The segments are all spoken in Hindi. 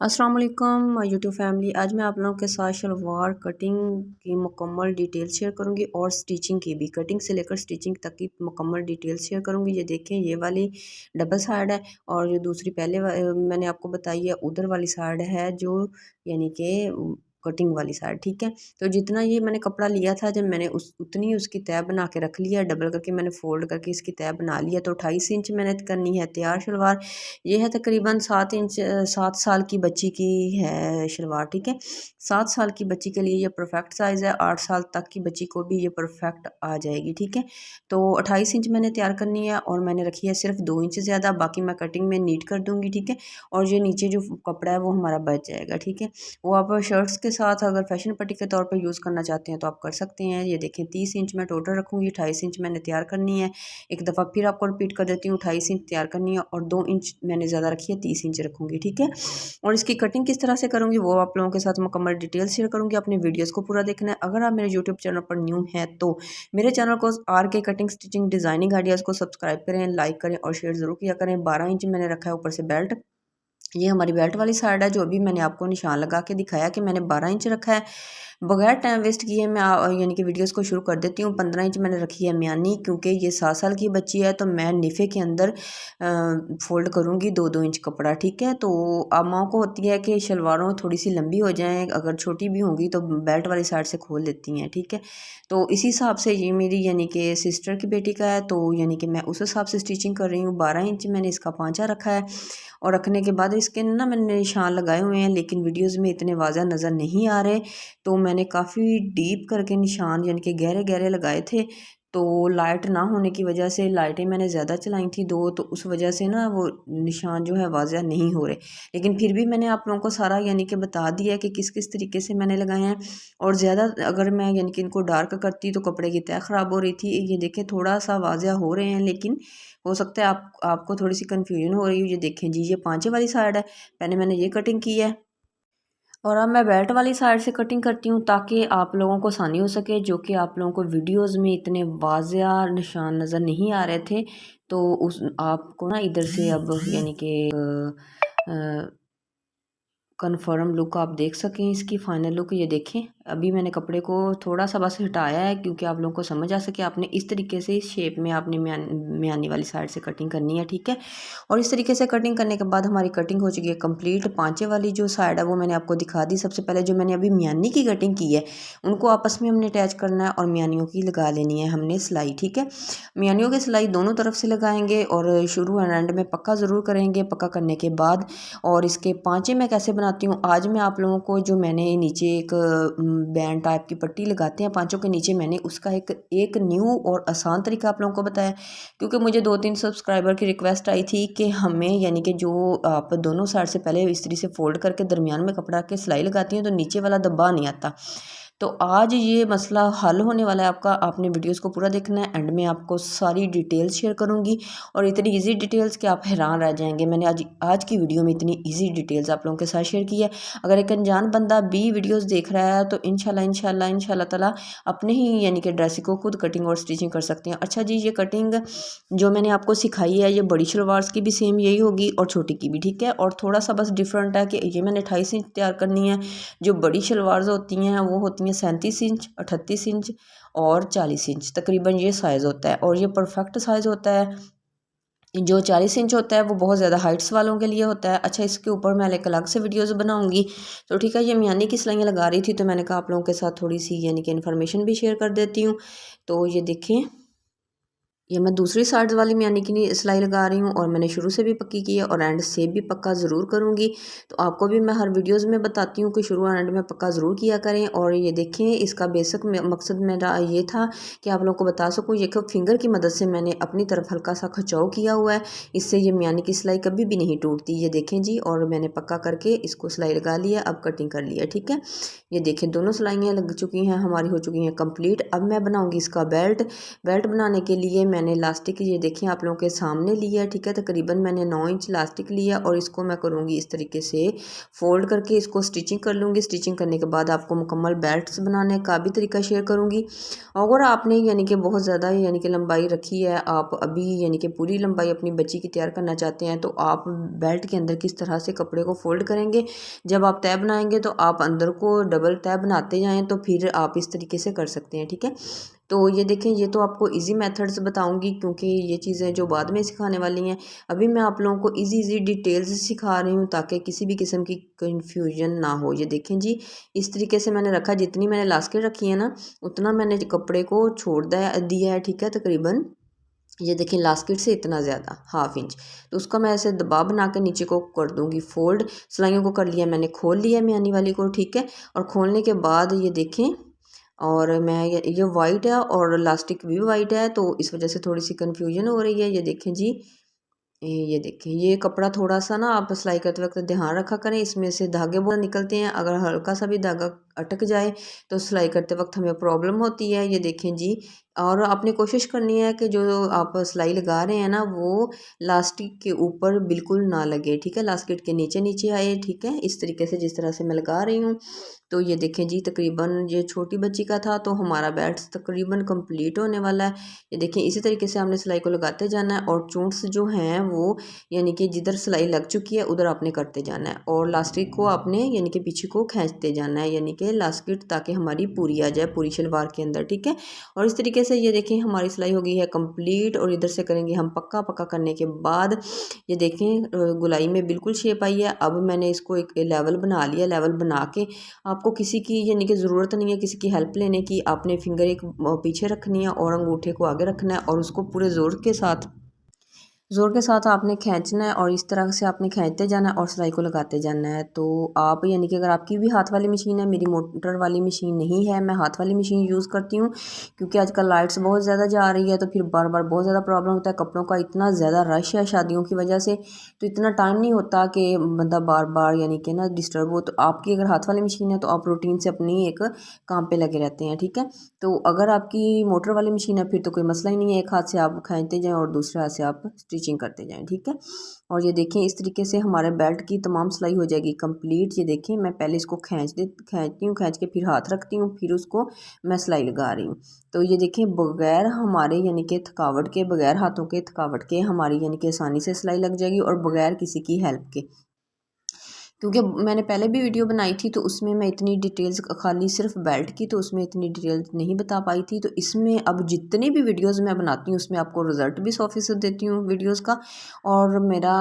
अस्सलाम वालेकुम माय यूट्यूब फैमिली। आज मैं आप लोगों के साथ शलवार कटिंग की मुकम्मल डिटेल शेयर करूंगी और स्टिचिंग की भी, कटिंग से लेकर स्टिचिंग तक की मुकम्मल डिटेल शेयर करूंगी। ये देखें, ये वाली डबल साइड है और जो दूसरी मैंने आपको बताई है उधर वाली साइड है, जो यानी कि कटिंग वाली साइड। ठीक है, तो जितना ये मैंने कपड़ा लिया था, जब मैंने उतनी उसकी तय बना के रख लिया, डबल करके मैंने फोल्ड करके इसकी तय बना लिया। तो 28 इंच मैंने करनी है तैयार शलवार। ये है तकरीबन 7 इंच, 7 साल की बच्ची की है शलवार। ठीक है, 7 साल की बच्ची के लिए ये परफेक्ट साइज़ है, 8 साल तक की बच्ची को भी ये परफेक्ट आ जाएगी। ठीक है, तो 28 इंच मैंने तैयार करनी है और मैंने रखी है सिर्फ 2 इंच ज़्यादा, बाकी मैं कटिंग में नीट कर दूंगी। ठीक है, और ये नीचे जो कपड़ा है वो हमारा बच जाएगा। ठीक है, वो आप शर्ट्स के साथ अगर फैशन पट्टी के तौर पर यूज़ करना चाहते हैं तो आप कर सकते हैं। ये देखें, 30 इंच मैं टोटल रखूँगी, 28 इंच मैंने तैयार करनी है। एक दफ़ा फिर आपको रिपीट कर देती हूँ, 28 इंच तैयार करनी है और 2 इंच मैंने ज़्यादा रखी है, 30 इंच रखूँगी। ठीक है, और इसकी कटिंग किस तरह से करूँगी वो आप लोगों के साथ मुकम्मल डिटेल शेयर करूँगी। अपने वीडियोज़ को पूरा देखना है। अगर आप मेरे यूट्यूब चैनल पर न्यू हैं तो मेरे चैनल को आर के कटिंग स्टिचिंग डिज़ाइनिंग आइडियाज़ को सब्सक्राइब करें, लाइक करें और शेयर ज़रूर किया करें। 12 इंच मैंने रखा है ऊपर से बेल्ट। ये हमारी बेल्ट वाली साइड है, जो अभी मैंने आपको निशान लगा के दिखाया कि मैंने 12 इंच रखा है। बगैर टाइम वेस्ट किए मैं यानी कि वीडियोस को शुरू कर देती हूँ। 15 इंच मैंने रखी है म्यानी, क्योंकि ये 7 साल की बच्ची है तो मैं निफ़े के अंदर फोल्ड करूँगी 2-2 इंच कपड़ा। ठीक है, तो अम्माओं को होती है कि शलवारों थोड़ी सी लंबी हो जाएँ, अगर छोटी भी होंगी तो बेल्ट वाली साइड से खोल देती हैं। ठीक है, तो इसी हिसाब से ये मेरी यानी कि सिस्टर की बेटी का है, तो यानी कि मैं उस हिसाब से स्टिचिंग कर रही हूँ। 12 इंच मैंने इसका पांचा रखा है और रखने के बाद इसके ना मैंने निशान लगाए हुए हैं, लेकिन वीडियोस में इतने वाज़ा नज़र नहीं आ रहे, तो मैंने काफ़ी डीप करके निशान यानी कि गहरे गहरे लगाए थे। तो लाइट ना होने की वजह से, लाइटें मैंने ज़्यादा चलाई थी दो, तो उस वजह से ना वो निशान जो है वाज़ा नहीं हो रहे। लेकिन फिर भी मैंने आप लोगों को सारा यानी कि बता दिया कि किस किस तरीके से मैंने लगाए हैं। और ज़्यादा अगर मैं यानी कि इनको डार्क करती तो कपड़े की तह ख़राब हो रही थी। ये देखें, थोड़ा सा वाज़ा हो रहे हैं, लेकिन हो सकता है आपको थोड़ी सी कन्फ्यूजन हो रही हो। ये देखें जी, ये पांचे वाली साइड है, पहले मैंने ये कटिंग की है और अब मैं बेल्ट वाली साइड से कटिंग करती हूँ, ताकि आप लोगों को आसानी हो सके, जो कि आप लोगों को वीडियोस में इतने वाज़ा निशान नज़र नहीं आ रहे थे। तो उस आपको ना इधर से अब यानी कि कन्फर्म लुक आप देख सकें, इसकी फाइनल लुक ये देखें। अभी मैंने कपड़े को थोड़ा सा बस हटाया है, क्योंकि आप लोगों को समझ आ सके। आपने इस तरीके से इस शेप में आपने म्यानी वाली साइड से कटिंग करनी है। ठीक है, और इस तरीके से कटिंग करने के बाद हमारी कटिंग हो चुकी है कंप्लीट। पांचे वाली जो साइड है वो मैंने आपको दिखा दी। सबसे पहले जो मैंने अभी म्यानी की कटिंग की है, उनको आपस में हमने अटैच करना है और म्यानियों की लगा लेनी है हमने सिलाई। ठीक है, म्यानियों की सिलाई दोनों तरफ से लगाएंगे और शुरू एंड एंड में पक्का ज़रूर करेंगे। पक्का करने के बाद और इसके पांचे मैं कैसे बनाती हूँ, आज मैं आप लोगों को, जो मैंने नीचे एक बैंड टाइप की पट्टी लगाते हैं पांचों के नीचे, मैंने उसका एक न्यू और आसान तरीका आप लोगों को बताया। क्योंकि मुझे 2-3 सब्सक्राइबर की रिक्वेस्ट आई थी कि हमें यानी कि जो आप दोनों साइड से पहले इस तरीके से फोल्ड करके दरमियान में कपड़ा के सिलाई लगाती हैं तो नीचे वाला दब्बा नहीं आता। तो आज ये मसला हल होने वाला है आपका। आपने वीडियोस को पूरा देखना है, एंड में आपको सारी डिटेल्स शेयर करूंगी और इतनी इजी डिटेल्स कि आप हैरान रह जाएंगे। मैंने आज की वीडियो में इतनी इजी डिटेल्स आप लोगों के साथ शेयर की है। अगर एक अनजान बंदा भी वीडियोस देख रहा है तो इंशाल्लाह ताला अपने ही यानी कि ड्रेस को खुद कटिंग और स्टिचिंग कर सकते हैं। अच्छा जी, ये कटिंग जो मैंने आपको सिखाई है, ये बड़ी शलवार्स की भी सेम यही होगी और छोटी की भी। ठीक है, और थोड़ा सा बस डिफरेंट है कि ये मैंने 28 इंच तैयार करनी है। जो बड़ी शलवार्स होती हैं वो होती हैं 37 इंच, 38 इंच और 40 इंच, तकरीबन ये साइज़ होता है। और ये परफेक्ट साइज़ होता है। जो 40 इंच होता है वो बहुत ज़्यादा हाइट्स वालों के लिए होता है। अच्छा, इसके ऊपर मैं एक अलग से वीडियोस बनाऊंगी। तो ठीक है, ये म्यानी की सिलाइयाँ लगा रही थी तो मैंने कहा आप लोगों के साथ थोड़ी सी यानी कि इन्फॉर्मेशन भी शेयर कर देती हूँ। तो ये देखें, ये मैं दूसरी साइड वाली म्यानी की सिलाई लगा रही हूँ और मैंने शुरू से भी पक्की की है और एंड से भी पक्का ज़रूर करूँगी। तो आपको भी मैं हर वीडियोस में बताती हूँ कि शुरू और एंड में पक्का ज़रूर किया करें। और ये देखें, इसका बेसिक मकसद मेरा ये था कि आप लोगों को बता सकूँ। ये फिंगर की मदद से मैंने अपनी तरफ हल्का सा खिंचाव किया हुआ है, इससे ये म्यानी की सिलाई कभी भी नहीं टूटती। ये देखें जी, और मैंने पक्का करके इसको सिलाई लगा लिया, अब कटिंग कर लिया। ठीक है, ये देखें, दोनों सिलाइयाँ लग चुकी हैं हमारी, हो चुकी हैं कंप्लीट। अब मैं बनाऊँगी इसका बेल्ट। बेल्ट बनाने के लिए मैंने इलास्टिक ये देखिए आप लोगों के सामने लिया, ठीक है। तकरीबन मैंने 9 इंच इलास्टिक लिया और इसको मैं करूँगी इस तरीके से फोल्ड करके इसको स्टिचिंग कर लूँगी। स्टिचिंग करने के बाद आपको मुकम्मल बेल्ट्स बनाने का भी तरीका शेयर करूँगी। अगर आपने यानी कि बहुत ज़्यादा यानी कि लंबाई रखी है, आप अभी यानी कि पूरी लंबाई अपनी बच्ची की तैयार करना चाहते हैं, तो आप बेल्ट के अंदर किस तरह से कपड़े को फोल्ड करेंगे। जब आप तय बनाएंगे तो आप अंदर को डबल तय बनाते जाएँ, तो फिर आप इस तरीके से कर सकते हैं, ठीक है। तो ये देखें, ये तो आपको इजी मेथड्स बताऊंगी क्योंकि ये चीज़ें जो बाद में सिखाने वाली हैं। अभी मैं आप लोगों को इजी डिटेल्स सिखा रही हूँ ताकि किसी भी किस्म की कंफ्यूजन ना हो। ये देखें जी, इस तरीके से मैंने रखा, जितनी मैंने लास्केट रखी है ना उतना मैंने कपड़े को छोड़ दिया है, ठीक है। तकरीबन ये देखें लास्केट से इतना ज़्यादा 1/2 इंच, तो उसका मैं ऐसे दबाव बना के नीचे को कर दूंगी फोल्ड। सिलाइयों को कर लिया मैंने, खोल लिया मियानी वाली को, ठीक है। और खोलने के बाद ये देखें, और मैं ये वाइट है और इलास्टिक भी वाइट है, तो इस वजह से थोड़ी सी कन्फ्यूजन हो रही है। ये देखें जी, ये देखें, ये कपड़ा थोड़ा सा ना आप सिलाई करते वक्त ध्यान रखा करें, इसमें से धागे बहुत निकलते हैं। अगर हल्का सा भी धागा अटक जाए तो सिलाई करते वक्त हमें प्रॉब्लम होती है। ये देखें जी, और आपने कोशिश करनी है कि जो आप सिलाई लगा रहे हैं ना वो लास्टिक के ऊपर बिल्कुल ना लगे, ठीक है। लास्टिक के नीचे नीचे आए, ठीक है, इस तरीके से जिस तरह से मैं लगा रही हूँ। तो ये देखें जी, तकरीबन ये छोटी बच्ची का था तो हमारा बैट तकरीबन कंप्लीट होने वाला है। ये देखें, इसी तरीके से हमने सिलाई को लगाते जाना है और चूंट्स जो हैं वो यानी कि जिधर सिलाई लग चुकी है उधर आपने करते जाना है और लास्टिक को आपने यानी कि पीछे को खींचते जाना है, यानी कि लास्टिक ताकि हमारी पूरी आ जाए पूरी शलवार के अंदर, ठीक है। और इस तरीके से ये देखें हमारी सिलाई हो गई है कंप्लीट। और इधर से करेंगे हम पक्का। पक्का करने के बाद ये देखें गुलाई में बिल्कुल शेप आई है। अब मैंने इसको एक लेवल बना लिया। लेवल बना के आपको किसी की यानी कि ज़रूरत नहीं है किसी की हेल्प लेने की। आपने फिंगर एक पीछे रखनी है और अंगूठे को आगे रखना है और उसको पूरे ज़ोर के साथ आपने खींचना है और इस तरह से आपने खींचते जाना है और सिलाई को लगाते जाना है। तो आप यानी कि अगर आपकी भी हाथ वाली मशीन है, मेरी मोटर वाली मशीन नहीं है, मैं हाथ वाली मशीन यूज़ करती हूँ क्योंकि आजकल लाइट्स बहुत ज़्यादा जा रही है, तो फिर बार बार बहुत ज़्यादा प्रॉब्लम होता है। कपड़ों का इतना ज़्यादा रश है शादियों की वजह से, तो इतना टाइम नहीं होता कि बंदा बार बार यानी कि ना डिस्टर्ब हो। तो आपकी अगर हाथ वाली मशीन है तो आप रूटीन से अपनी एक काम पे लगे रहते हैं, ठीक है। तो अगर आपकी मोटर वाली मशीन है फिर तो कोई मसला ही नहीं है, एक हाथ से आप खींचते जाएँ और दूसरे हाथ से आप स्टिचिंग करते जाएँ, ठीक है। और ये देखें इस तरीके से हमारे बेल्ट की तमाम सिलाई हो जाएगी कंप्लीट। ये देखें, मैं पहले इसको खींचती हूँ, खींच के फिर हाथ रखती हूँ, फिर उसको मैं सिलाई लगा रही हूँ। तो ये देखें बगैर हमारे यानी कि थकावट के, बगैर हाथों के थकावट के हमारी यानी कि आसानी से सिलाई लग जाएगी और बगैर किसी की हेल्प के। क्योंकि मैंने पहले भी वीडियो बनाई थी तो उसमें मैं इतनी डिटेल्स खाली सिर्फ बेल्ट की, तो उसमें इतनी डिटेल्स नहीं बता पाई थी। तो इसमें अब जितनी भी वीडियोस मैं बनाती हूँ उसमें आपको रिज़ल्ट भी 100% देती हूँ वीडियोस का। और मेरा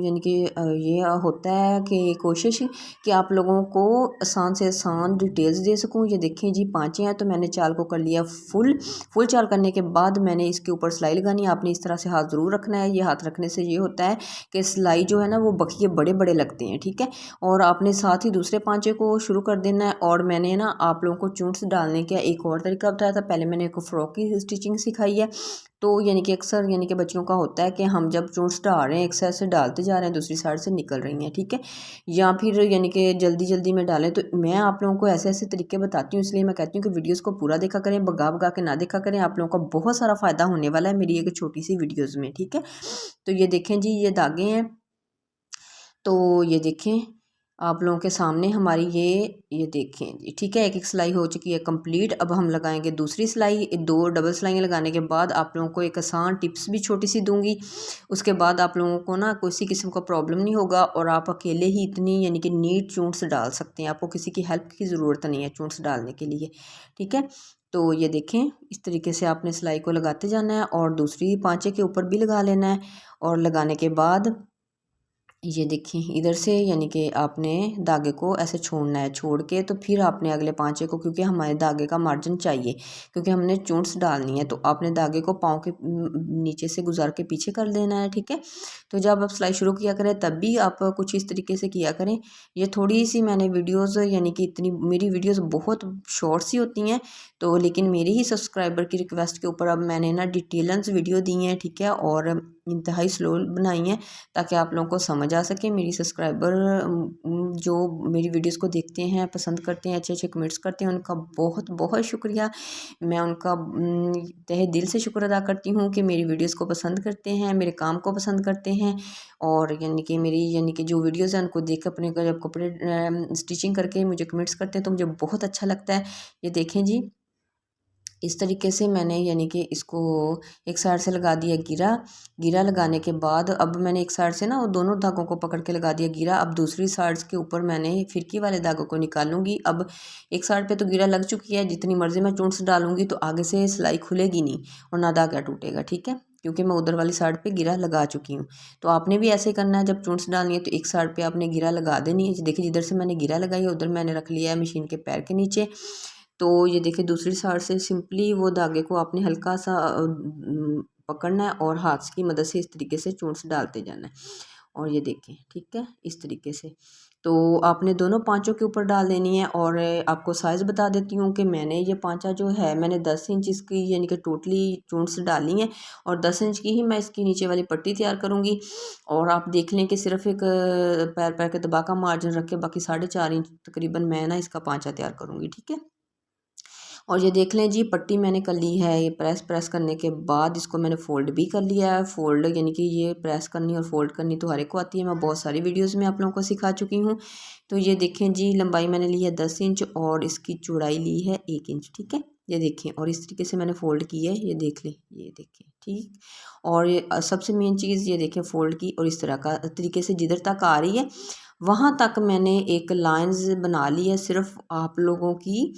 यानी कि ये होता है कि कोशिश कि आप लोगों को आसान से आसान डिटेल्स दे सकूँ। ये देखें जी 5 हैं, तो मैंने चाल को कर लिया फुल चाल करने के बाद मैंने इसके ऊपर सिलाई लगानी है। आपने इस तरह से हाथ ज़रूर रखना है। ये हाथ रखने से ये होता है कि सिलाई जो है ना वो बखिए बड़े बड़े लगते हैं, ठीक है। और आपने साथ ही दूसरे पांचे को शुरू कर देना है। और मैंने ना आप लोगों को चूंट्स डालने का एक और तरीका बताया था। पहले मैंने एक फ्रॉक की स्टिचिंग सिखाई है। तो यानी कि अक्सर यानी कि बच्चों का होता है कि हम जब चूंट्स डाल रहे हैं एक साइड से डालते जा रहे हैं दूसरी साइड से निकल रही हैं, ठीक है। या फिर यानी कि जल्दी जल्दी में डालें, तो मैं आप लोगों को ऐसे ऐसे तरीके बताती हूँ। इसलिए मैं कहती हूँ कि वीडियोस को पूरा देखा करें, भगा भगा के ना देखा करें। आप लोगों का बहुत सारा फ़ायदा होने वाला है मेरी एक छोटी सी वीडियोज़ में, ठीक है। तो ये देखें जी, ये धागे हैं। तो ये देखें आप लोगों के सामने हमारी ये देखें जी, ठीक है। एक सिलाई हो चुकी है कंप्लीट। अब हम लगाएंगे दूसरी सिलाई। 2 डबल सिलाइयाँ लगाने के बाद आप लोगों को एक आसान टिप्स भी छोटी सी दूंगी। उसके बाद आप लोगों को ना किसी किस्म का प्रॉब्लम नहीं होगा और आप अकेले ही इतनी यानी कि नीट चूंट्स डाल सकते हैं। आपको किसी की हेल्प की ज़रूरत नहीं है चूंट्स डालने के लिए, ठीक है। तो ये देखें इस तरीके से आपने सिलाई को लगाते जाना है और दूसरी पाँचे के ऊपर भी लगा लेना है। और लगाने के बाद ये देखिए इधर से यानी कि आपने धागे को ऐसे छोड़ना है, छोड़ के तो फिर आपने अगले पांचे को, क्योंकि हमारे धागे का मार्जिन चाहिए क्योंकि हमने चूंट्स डालनी है, तो आपने धागे को पाँव के नीचे से गुजार के पीछे कर देना है, ठीक है। तो जब आप सिलाई शुरू किया करें तब भी आप कुछ इस तरीके से किया करें। ये थोड़ी सी मैंने वीडियोज़ यानी कि इतनी मेरी वीडियोज़ बहुत शॉर्ट सी होती हैं, तो लेकिन मेरी ही सब्सक्राइबर की रिक्वेस्ट के ऊपर अब मैंने ना डिटेल्स वीडियो दी हैं, ठीक है। और इंतहाई स्लो बनाई हैं ताकि आप लोगों को समझ आ सके। मेरी सब्सक्राइबर जो मेरी वीडियोस को देखते हैं, पसंद करते हैं, अच्छे अच्छे कमेंट्स करते हैं, उनका बहुत बहुत शुक्रिया। मैं उनका तहे दिल से शुक्र अदा करती हूँ कि मेरी वीडियोस को पसंद करते हैं, मेरे काम को पसंद करते हैं। और यानी कि जो वीडियोस हैं उनको देख कर अपने जब कपड़े स्टिचिंग करके मुझे कमेंट्स करते हैं तो मुझे बहुत अच्छा लगता है। ये देखें जी, इस तरीके से मैंने यानी कि इसको एक साइड से लगा दिया गिरा। गिरा लगाने के बाद अब मैंने एक साइड से ना वो दोनों धागों को पकड़ के लगा दिया गिरा। अब दूसरी साइड्स के ऊपर मैंने फिरकी वाले धागों को निकालूंगी। अब एक साइड पे तो गिरा लग चुकी है, जितनी मर्जी मैं चूंट्स डालूंगी तो आगे से सिलाई खुलेगी नहीं और ना धागा टूटेगा, ठीक है, क्योंकि मैं उधर वाली साइड पे गिरा लगा चुकी हूँ। तो आपने भी ऐसे करना है, जब चूंट्स डालनी है तो एक साइड पे आपने गिरा लगा देनी है। देखिए जिधर से मैंने गिरा लगाई है उधर मैंने रख लिया है मशीन के पैर के नीचे। तो ये देखिए दूसरी साइड से सिंपली वो धागे को आपने हल्का सा पकड़ना है और हाथ की मदद से इस तरीके से चूंट्स डालते जाना है। और ये देखें, ठीक है, इस तरीके से तो आपने दोनों पांचों के ऊपर डाल देनी है। और आपको साइज़ बता देती हूँ कि मैंने ये पांचा जो है मैंने 10 इंच इसकी यानी कि टोटली चूंट्स डाली हैं और 10 इंच की ही मैं इसकी नीचे वाली पट्टी तैयार करूँगी। और आप देख लें कि सिर्फ एक पैर पैर के दबा का मार्जिन रख के बाकी 4.5 इंच तकरीबन मैं ना इसका पांचा तैयार करूँगी, ठीक है। और ये देख लें जी, पट्टी मैंने कर ली है। ये प्रेस करने के बाद इसको मैंने फ़ोल्ड भी कर लिया है। फ़ोल्ड यानी कि ये प्रेस करनी और फ़ोल्ड करनी तो हर एक को आती है, मैं बहुत सारी वीडियोस में आप लोगों को सिखा चुकी हूँ। तो ये देखें जी, लंबाई मैंने ली है 10 इंच और इसकी चौड़ाई ली है 1 इंच, ठीक है। ये देखें और इस तरीके से मैंने फ़ोल्ड की है, ये देख लें, ये देखें, ठीक। और ये सबसे मेन चीज़ ये देखें फ़ोल्ड की और इस तरह का तरीके से जिधर तक आ रही है वहाँ तक मैंने एक लाइंस बना ली है, सिर्फ आप लोगों की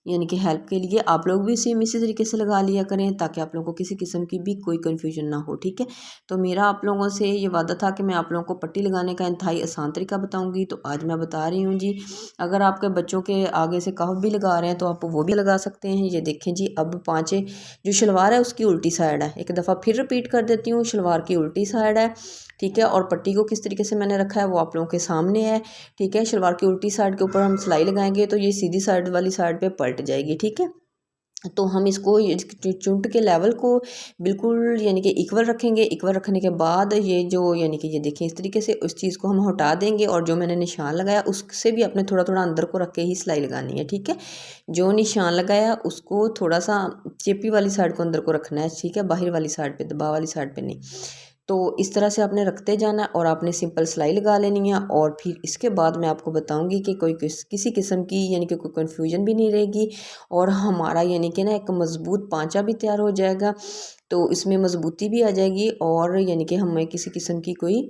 यानी कि हेल्प के लिए। आप लोग भी सेम इसी तरीके से लगा लिया करें ताकि आप लोगों को किसी किस्म की भी कोई कन्फ्यूजन ना हो, ठीक है। तो मेरा आप लोगों से ये वादा था कि मैं आप लोगों को पट्टी लगाने का इंतहाई आसान तरीका बताऊंगी, तो आज मैं बता रही हूँ जी। अगर आपके बच्चों के आगे से कफ भी लगा रहे हैं तो आप वो भी लगा सकते हैं। ये देखें जी, अब पाँचे जो शलवार है उसकी उल्टी साइड है, एक दफ़ा फिर रिपीट कर देती हूँ, शलवार की उल्टी साइड है, ठीक है। और पट्टी को किस तरीके से मैंने रखा है वो आप लोगों के सामने है, ठीक है। शलवार की उल्टी साइड के ऊपर हम सिलाई लगाएंगे तो ये सीधी साइड वाली साइड पे पलट जाएगी, ठीक है। तो हम इसको चुंट के लेवल को बिल्कुल यानी कि इक्वल रखेंगे। इक्वल रखने के बाद ये जो यानी कि ये देखें इस तरीके से उस चीज़ को हम हटा देंगे और जो मैंने निशान लगाया उससे भी अपने थोड़ा थोड़ा अंदर को रख के ही सिलाई लगानी है, ठीक है। जो निशान लगाया उसको थोड़ा सा चेपी वाली साइड को अंदर को रखना है, ठीक है, बाहर वाली साइड पे, दबा वाली साइड पे नहीं। तो इस तरह से आपने रखते जाना है और आपने सिंपल सिलाई लगा लेनी है। और फिर इसके बाद मैं आपको बताऊंगी कि कोई किसी किस्म की यानी कि कोई कन्फ्यूजन भी नहीं रहेगी और हमारा यानी कि ना एक मज़बूत पांचा भी तैयार हो जाएगा। तो इसमें मज़बूती भी आ जाएगी और यानी कि हमें किसी किस्म की कोई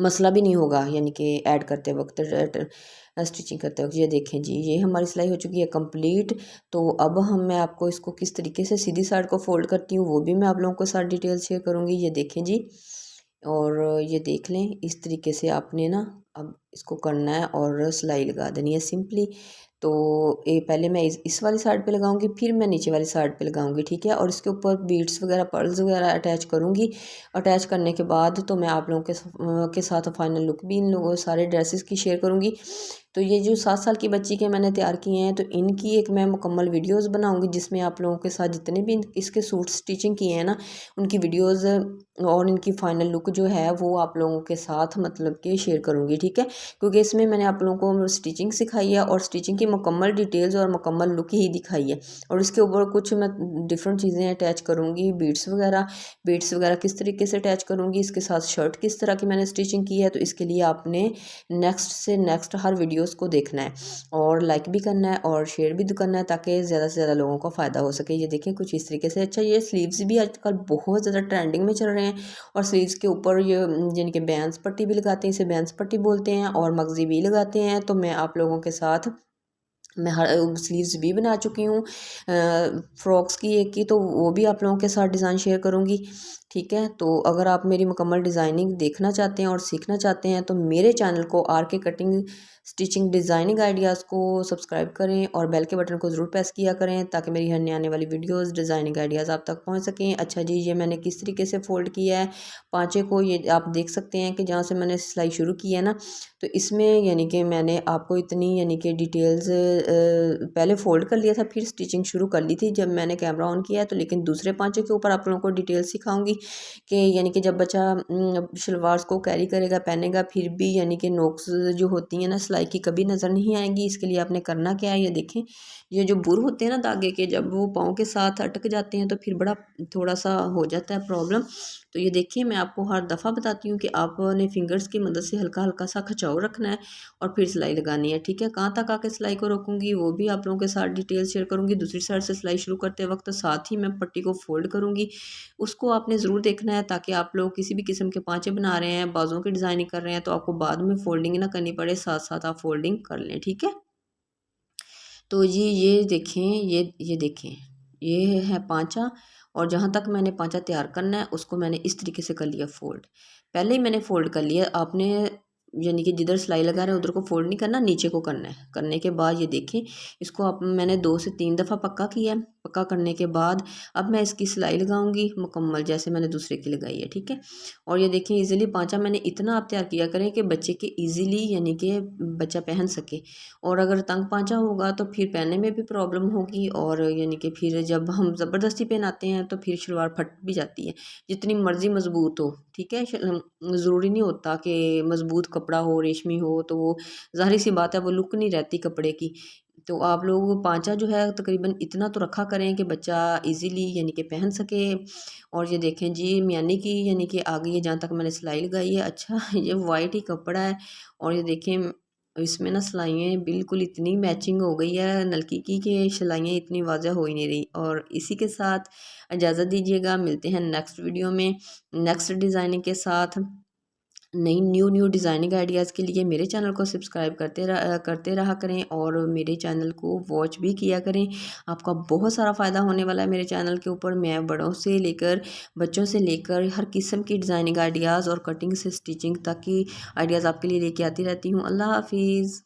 मसला भी नहीं होगा यानी कि ऐड करते वक्त, स्टिचिंग करते वक्त। ये देखें जी, ये हमारी सिलाई हो चुकी है कंप्लीट। तो अब मैं आपको इसको किस तरीके से सीधी साइड को फोल्ड करती हूँ वो भी मैं आप लोगों को साथ डिटेल शेयर करूँगी। ये देखें जी, और ये देख लें इस तरीके से आपने ना अब इसको करना है और सिलाई लगा देनी है सिंपली। तो ये पहले मैं इस वाली साइड पे लगाऊंगी, फिर मैं नीचे वाली साइड पे लगाऊंगी, ठीक है। और इसके ऊपर बीड्स वगैरह पर्ल्स वगैरह अटैच करूंगी। अटैच करने के बाद तो मैं आप लोगों के साथ फाइनल लुक भी इन लोगों सारे ड्रेसेस की शेयर करूंगी। तो ये जो 7 साल की बच्ची के मैंने तैयार किए हैं तो इनकी एक मैं मुकम्मल वीडियोस बनाऊंगी जिसमें आप लोगों के साथ जितने भी इसके सूट स्टिचिंग किए हैं ना उनकी वीडियोस और इनकी फाइनल लुक जो है वो आप लोगों के साथ मतलब कि शेयर करूंगी, ठीक है। क्योंकि इसमें मैंने आप लोगों को स्टिचिंग सिखाई है और स्टिचिंग की मुकम्मल डिटेल्स और मुकम्मल लुक ही दिखाई है। और इसके ऊपर कुछ मैं डिफरेंट चीज़ें अटैच करूँगी, बीड्स वगैरह किस तरीके से अटैच करूँगी, इसके साथ शर्ट किस तरह की मैंने स्टिचिंग की है। तो इसके लिए आपने नेक्स्ट से नेक्स्ट हर वीडियोस को देखना है और लाइक भी करना है और शेयर भी करना है ताकि ज़्यादा से ज़्यादा लोगों को फ़ायदा हो सके। ये देखें कुछ इस तरीके से। अच्छा, ये स्लीव्स भी आजकल बहुत ज़्यादा ट्रेंडिंग में चल रहे हैं और स्लीव्स के ऊपर ये जिनके बैंस पट्टी भी लगाते हैं, इसे बैंस पट्टी बोलते हैं, और मगजी भी लगाते हैं। तो मैं आप लोगों के साथ मैं हर स्लीव्स भी बना चुकी हूँ फ्रॉक्स की एक की, तो वो भी आप लोगों के साथ डिज़ाइन शेयर करूँगी, ठीक है। तो अगर आप मेरी मुकम्मल डिज़ाइनिंग देखना चाहते हैं और सीखना चाहते हैं तो मेरे चैनल को RK cutting stitching designing ideas को सब्सक्राइब करें और बेल के बटन को ज़रूर प्रेस किया करें ताकि मेरी हर नई आने वाली वीडियोस डिज़ाइनिंग आइडियाज़ आप तक पहुंच सकें। अच्छा जी, ये मैंने किस तरीके से फ़ोल्ड किया है पाँचे को, ये आप देख सकते हैं कि जहाँ से मैंने सिलाई शुरू की है ना, तो इसमें यानी कि मैंने आपको इतनी यानी कि डिटेल्स पहले फ़ोल्ड कर लिया था फिर स्टिचिंग शुरू कर ली थी जब मैंने कैमरा ऑन किया है। तो लेकिन दूसरे पाँचे के ऊपर आप लोगों को डिटेल्स सिखाऊंगी कि यानी कि जब बच्चा शलवार्स को कैरी करेगा पहनेगा फिर भी यानी कि नोक्स जो होती हैं ना सिलाई की कभी नज़र नहीं आएंगी। इसके लिए आपने करना क्या है, ये देखें ये जो बुर होते हैं ना धागे के, जब वो पाँव के साथ अटक जाते हैं तो फिर बड़ा थोड़ा सा हो जाता है प्रॉब्लम। तो ये देखिए मैं आपको हर दफ़ा बताती हूँ कि आपने फिंगर्स की मदद से हल्का हल्का सा खिंचाव रखना है और फिर सिलाई लगानी है, ठीक है। कहाँ तक आके सिलाई को रोकूंगी वो भी आप लोगों के साथ डिटेल शेयर करूँगी। दूसरी साइड से सिलाई शुरू करते वक्त साथ ही मैं पट्टी को फोल्ड करूँगी, उसको आपने ज़रूर देखना है ताकि आप लोग किसी भी किस्म के पाँचे बना रहे हैं, बाजुओं की डिज़ाइनिंग कर रहे हैं तो आपको बाद में फोल्डिंग ना करनी पड़े, साथ साथ आप फोल्डिंग कर लें, ठीक है। तो जी ये देखें, ये देखें ये है पांचा, और जहाँ तक मैंने पांचा तैयार करना है उसको मैंने इस तरीके से कर लिया फोल्ड। पहले ही मैंने फोल्ड कर लिया, आपने यानी कि जिधर सिलाई लगा रहे हैं उधर को फोल्ड नहीं करना, नीचे को करना है। करने के बाद ये देखें इसको आप मैंने 2 से 3 दफ़ा पक्का किया है। पक्का करने के बाद अब मैं इसकी सिलाई लगाऊंगी मुकम्मल जैसे मैंने दूसरे की लगाई है, ठीक है। और ये देखें इजीली पांचा मैंने इतना आप तैयार किया करें कि बच्चे के इजीली यानी कि बच्चा पहन सके। और अगर तंग पांचा होगा तो फिर पहनने में भी प्रॉब्लम होगी, और यानी कि फिर जब हम ज़बरदस्ती पहनाते हैं तो फिर शलवार फट भी जाती है, जितनी मर्ज़ी मज़बूत हो, ठीक है। ज़रूरी नहीं होता कि मज़बूत कपड़ा हो, रेशमी हो, तो वो ज़ाहिर सी बात है वो लुक नहीं रहती कपड़े की। तो आप लोग पांचा जो है तकरीबन इतना तो रखा करें कि बच्चा इजीली यानी कि पहन सके। और ये देखें जी मियानी की यानी कि आ गई है जहाँ तक मैंने सिलाई लगाई है। अच्छा ये वाइट ही कपड़ा है, और ये देखें इसमें ना सिलाइयाँ बिल्कुल इतनी मैचिंग हो गई है नलकी की कि सिलाइयाँ इतनी वाज़ह हो ही नहीं रही। और इसी के साथ इजाज़त दीजिएगा, मिलते हैं नेक्स्ट वीडियो में नेक्स्ट डिज़ाइनिंग के साथ। नई न्यू डिज़ाइनिंग आइडियाज़ के लिए मेरे चैनल को सब्सक्राइब करते रहा करें और मेरे चैनल को वॉच भी किया करें। आपका बहुत सारा फ़ायदा होने वाला है मेरे चैनल के ऊपर। मैं बड़ों से लेकर बच्चों से लेकर हर किस्म की डिज़ाइनिंग आइडियाज़ और कटिंग से स्टिचिंग तक की आइडियाज़ आपके लिए लेके आती रहती हूँ। अल्लाह हाफिज़।